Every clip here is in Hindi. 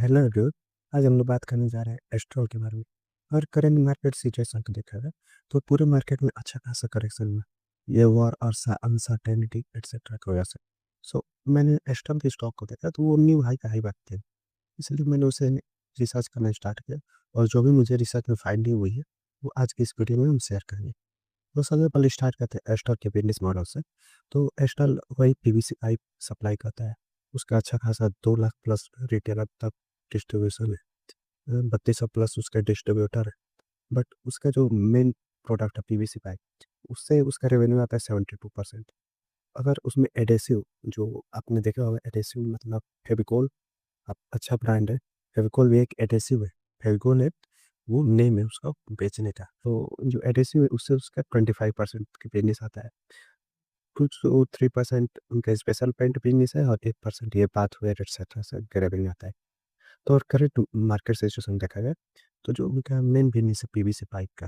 Hello dude. आज हम लोग बात करने जा रहे हैं एस्ट्रल के बारे में। और करंट मार्केट सिचुएशन को देखा जाए तो पूरे मार्केट में अच्छा खासा करेक्शन में ये वॉर और अनसर्टेनिटी एक्सेट्रा की वजह से। सो मैंने एस्ट्रल के स्टॉक को देखा तो वो न्यू हाई का हाई बात थे, इसलिए मैंने उसे रिसर्च करना स्टार्ट किया। और जो भी मुझे रिसर्च में फाइंडिंग हुई है वो आज की इस वीडियो में हम शेयर करेंगे। तो सबसे पहले स्टार्ट करते हैं एस्ट्रल के बिजनेस मॉडल से। तो एस्ट्रल वही पीवीसी पाइप सप्लाई करता है। उसका अच्छा खासा 2 लाख प्लस रिटेलर तक डिस्ट्रीब्यूशन है, 3200 प्लस उसका डिस्ट्रीब्यूटर है। बट उसका जो मेन प्रोडक्ट है पीवीसी पाइप, उससे उसका रेवेन्यू आता है 72%। अगर उसमें एडेसिव, जो आपने देखा होगा एडेसिव मतलब फेविकोल, आप अच्छा ब्रांड है। फेविकोल भी एक एडेसिव है। फेविकोल है, वो नेम है उसका बेचने का। तो जो एडेसिव है उससे उसका 25% की बिजनेस आता है। कुछ 3% उनका स्पेशल पेंट बिजनेस है और 8% ये बाथवेयर एक्सेट्रा से रेवेन्यू आता है। तो और करंट मार्केट सिचुएशन देखा जाए तो जो उनका मेन बिजनेस है पीवीसी पाइप का,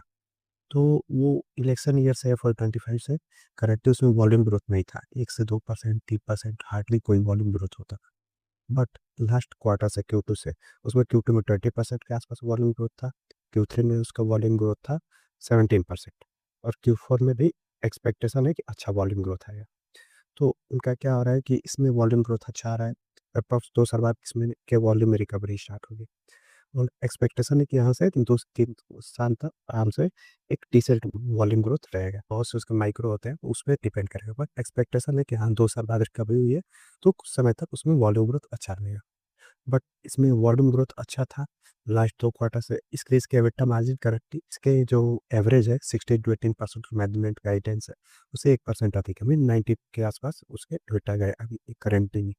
तो वो इलेक्शन ईयर से FY 25 से करेक्टली उसमें वॉल्यूम ग्रोथ नहीं था। 1 से 2%, 3% हार्डली कोई वॉल्यूम ग्रोथ होता। बट लास्ट क्वार्टर से Q2 से उसमें Q2 में 20% के आसपास वॉल्यूम ग्रोथ था। Q3 में उसका वॉल्यूम ग्रोथ था 17%। और Q4 में भी एक्सपेक्टेशन है कि अच्छा वॉल्यूम ग्रोथ आएगा। तो उनका क्या हो रहा है कि इसमें वॉल्यूम ग्रोथ अच्छा आ रहा है। अप्रॉक्स 2 साल बाद इसमें के वॉल्यूम में रिकवरी स्टार्ट होगी। और एक्सपेक्टेशन है कि यहाँ से 2 3 साल तक आराम से एक डिसेंट वॉल्यूम ग्रोथ रहेगा। बहुत से उसके माइक्रो होते हैं, उस पर डिपेंड करेगा। बट एक्सपेक्टेशन है कि हाँ 2 साल बाद रिकवरी हुई है तो कुछ समय तक उसमें वॉल्यूम ग्रोथ अच्छा रहेगा। बट इसमें वॉल्यूम ग्रोथ अच्छा था लास्ट 2 क्वार्टर से, इसलिए इसके एबिटा मार्जिन करेक्टली इसके जो एवरेज है 16 to 18% मैनेजमेंट गाइडेंस है, उसे 1% अधिक है। मीन 90 के आसपास उसके एबिटा गए अभी करेंटली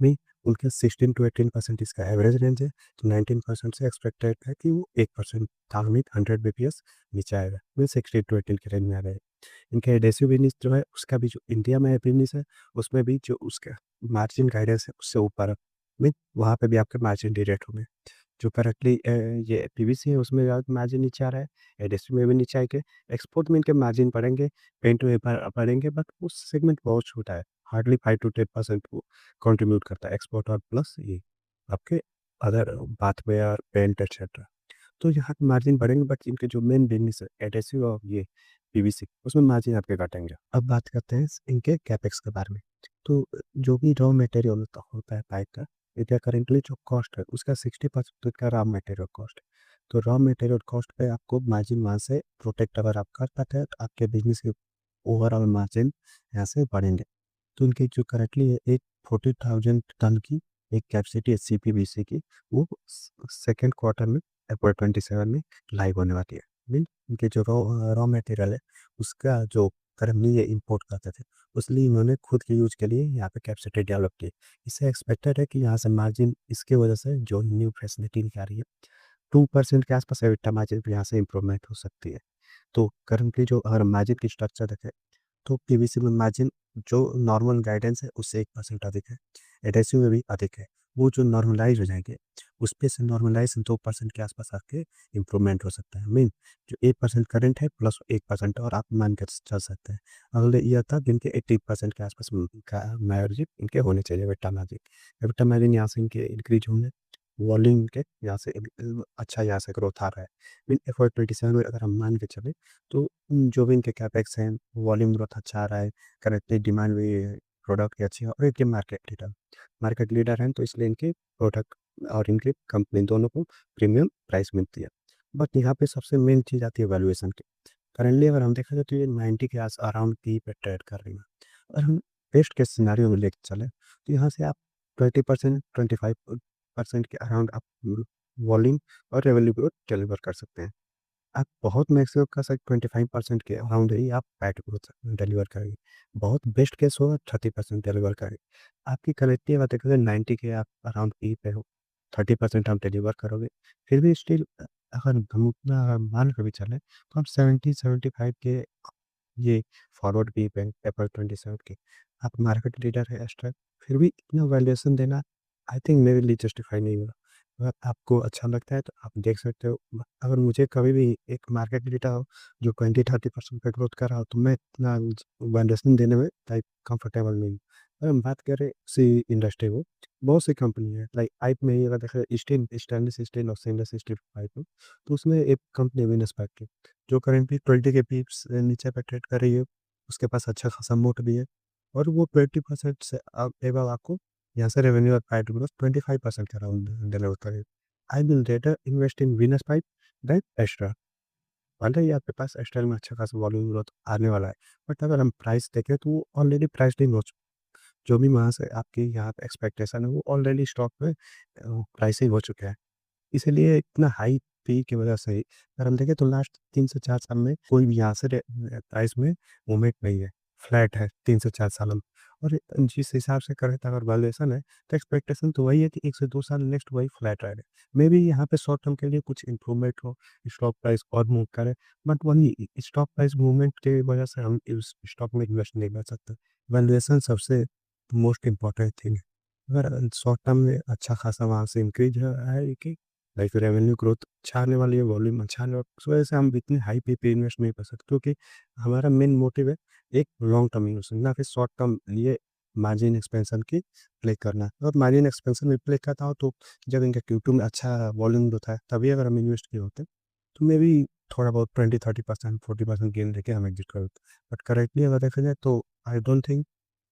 में। उनके 16 to 18% इसका एवरेज रेंज है। तो 19% से एक्सपेक्टेड है कि वो 1% टारगेट 100 BPS नीचे आएगा। मीन 16 to 18 के रेंज में आ रहा है। इनका एडेसिव बिजनेस जो है उसका भी जो इंडिया में बिजनेस है उसमें भी जो उसका मार्जिन गाइडेंस है उससे ऊपर है। मीन वहाँ पे भी आपके मार्जिन डिरेक्ट होंगे। जो करेक्टली ये पीवीसी है उसमें ज़्यादा मार्जिन नीचे आ रहा है। एडेसिव में भी नीचे आएंगे। एक्सपोर्ट में इनके मार्जिन बढ़ेंगे, पेंट में बढ़ेंगे, बट उस सेगमेंट बहुत छोटा है। हार्डली 5 to 10% को कंट्रीब्यूट करता है एक्सपोर्ट और प्लस ये आपके अदर बाथवेयर पेंट एक्सेट्रा। तो यहाँ पे मार्जिन बढ़ेंगे, बट इनके जो मेन बिजनेस है एडेसिव और ये पीवीसी, उसमें मार्जिन आपके घटेंगे। अब बात करते हैं इनके कैपेक्स के बारे में। तो जो भी रॉ मटेरियल होता है पाइप का, इनका करेंटली जो कॉस्ट है उसका 60% का रॉ मटेरियल कॉस्ट है। तो रॉ मटेरियल कॉस्ट पे आपको मार्जिन वहाँ से प्रोटेक्ट अगर आप कर पाते हैं तो आपके बिजनेस के ओवरऑल मार्जिन यहाँ से बढ़ेंगे। तो उनकी जो करेंटली है एक 40,000 टन की एक कैपेसिटी है CPVC की, वो सेकेंड क्वार्टर में FY 27 में लाइव होने वाली है। मीन उनके जो रॉ मटेरियल है उसका जो करंटली ये इम्पोर्ट करते थे, इसलिए इन्होंने खुद के यूज के लिए यहाँ पे कैपेसिटी डेवलप की। इससे एक्सपेक्टेड है कि यहाँ से मार्जिन इसकी वजह से जो न्यू फैसिलिटी निकाल रही है 2% के आसपास एबिटा मार्जिन भी यहाँ से इम्प्रूवमेंट हो सकती है। तो करंटली जो अगर मार्जिन की स्ट्रक्चर देखें तो पीवीसी में मार्जिन जो नॉर्मल गाइडेंस है उससे 1% अधिक है। एडेसिव में भी अधिक है। वो जो नॉर्मलाइज हो जाएंगे उस पे से नॉर्मलाइज 2% के आसपास आके इम्प्रूवमेंट हो सकता है। मीन जो 8% करंट है प्लस 1% और आप मान कर चल सकते हैं अगले ईयर तक इनके 80% के आसपास का मार्जिन इनके होने चाहिए। बेटा मार्जिन यहाँ से इनके इंक्रीज होंगे। वॉल्यूम के यहाँ से अच्छा यहाँ से ग्रोथ आ रहा है। मीन FY 27 में अगर हम मान के चले तो जो भी इनके कैपेक्स हैं वॉल्यूम ग्रोथ अच्छा आ रहा है। करेक्टली डिमांड भी प्रोडक्ट की अच्छी है और इनके मार्केट लीडर हैं, तो इसलिए इनके प्रोडक्ट और इनके कंपनी दोनों को प्रीमियम प्राइस मिलती है। बट यहाँ पे सबसे मेन चीज़ आती है वैल्यूएशन की। करंटली अगर हम देखा जाए तो ये 90 के आस अराउंड पी पे ट्रेड कर रही है। अगर हम बेस्ट केस सिनारियो में लेके चले तो यहाँ से आप 20% 25% के अराउंड आप वॉल्यूम और रेवेन्यू ग्रोथ डिलीवर कर सकते हैं। आप बहुत मैक्सिमम का शायद 25% के अराउंड ही आप पैट ग्रोथ डिलीवर करेंगे। बहुत बेस्ट केस होगा 30% डिलीवर करेंगे। आपकी कलेक्टिव अगर देखोगे 90 के आप अराउंड पी पे हो, 30% आप डिलीवर करोगे। फिर भी स्टिल अगर हम उतना अगर मान के भी चलें तो हम 70-75 के ये फॉरवर्ड भी बैंक FY 27 के आप मार्केट लीडर है एक्स्ट्रा, फिर भी इतना वैल्यूएशन देना आई थिंक मेरे लिए जस्टिफाई नहीं होगा। अगर आपको अच्छा लगता है तो आप देख सकते हो। अगर मुझे कभी भी एक मार्केट लीडर हो जो 20-30% पे ग्रोथ कर रहा हो तो मैं इतना वैल्यूएशन देने में टाइप कंफर्टेबल नहीं हूँ। अगर हम बात करें सी इंडस्ट्री में, बहुत सी कंपनी है लाइक पाइप में ही अगर देखें स्टेनलेस स्टील और स्टेनलेस स्टील पाइप में, तो उसमें एक कंपनी है विनस पाइप की, जो करेंटली 20 के पीप्स नीचे पे ट्रेड कर रही है। उसके पास अच्छा खासा मोट भी है, और वो 20% से एवं आपको यहाँ से रेवेन्यू और पाइप ग्रोथ 25% का राउंड डिलीवर करेगी। I will rather invest in Venus pipe than extra. भले ही आपके पास एक्सटर्नल में अच्छा खासा वॉल्यूम ग्रोथ आने वाला है, बट अगर हम प्राइस देखें तो वो ऑलरेडी प्राइस्ड इन हो चुका है। जो भी वहाँ से आपकी यहाँ पे एक्सपेक्टेशन है वो ऑलरेडी स्टॉक में प्राइसिंग हो चुका है। इसीलिए इतना हाई पे की वजह से ही अगर हम देखें तो लास्ट 3 से 4 साल में कोई भी यहाँ से प्राइस में मूवमेंट नहीं है, फ्लैट है 3 से 4 सालों में। और जिस हिसाब से करें अगर वैल्यूएशन है, तो एक्सपेक्टेशन तो वही है कि 1 से 2 साल नेक्स्ट वही फ्लैट रहेगा। मेबी यहाँ पे शॉर्ट टर्म के लिए कुछ इम्प्रूवमेंट हो, स्टॉक प्राइस और मूव करे, बट वही स्टॉक प्राइस मूवमेंट की वजह से हम इस स्टॉक में इन्वेस्ट नहीं कर सकते। वैल्यूएशन सबसे मोस्ट इम्पोर्टेंट थिंग है। अगर शॉर्ट टर्म में अच्छा खासा वहाँ से इंक्रीज है कि लाइक रेवेन्यू ग्रोथ अच्छा आने वाली है, वॉल्यूम अच्छा आने वाला है, उस वजह से हम इतने हाई पे इन्वेस्ट नहीं कर सकते, क्योंकि हमारा मेन मोटिव है एक लॉन्ग टर्म इन्वेस्टमेंट, ना फिर शॉर्ट टर्म लिए मार्जिन एक्सपेंशन की प्ले करना। और मार्जिन एक्सपेंशन में प्ले करता हो तो जब इनका Q2 में अच्छा वॉल्यूम होता है तभी अगर हम इन्वेस्ट किए होते, तो मे बी थोड़ा बहुत 20-30% 40% गेन लेके हम एग्जिट कर देते। बट करेक्टली अगर देखा जाए तो आई डोंट थिंक,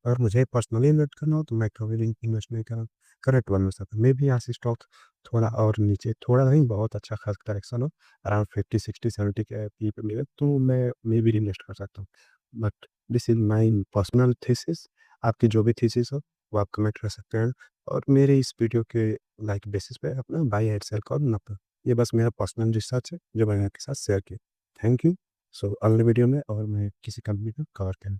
अगर मुझे पर्सनली इन्वेस्ट करना हो तो मैं कभी भी इन्वेस्ट नहीं करूँ करेक्ट वन में सकता। मे बी यहाँ से स्टॉक थोड़ा और नीचे, थोड़ा नहीं बहुत अच्छा खास करेक्शन हो, अराउंड 50-60-70 के पी पे मिले तो मैं मे बी इन्वेस्ट कर सकता हूँ। But this is my personal thesis. आपकी जो भी थीसिस हो वो आप कमेंट कर सकते हैं, और मेरे इस वीडियो के लाइक बेसिस पे अपना बाई एंड सेल कर ना पर। ये बस मेरा पर्सनल रिसर्च है जो मैंने आपके साथ शेयर किया। Thank you. सो अगले वीडियो में और मैं किसी कंपनी को कवर करूँ।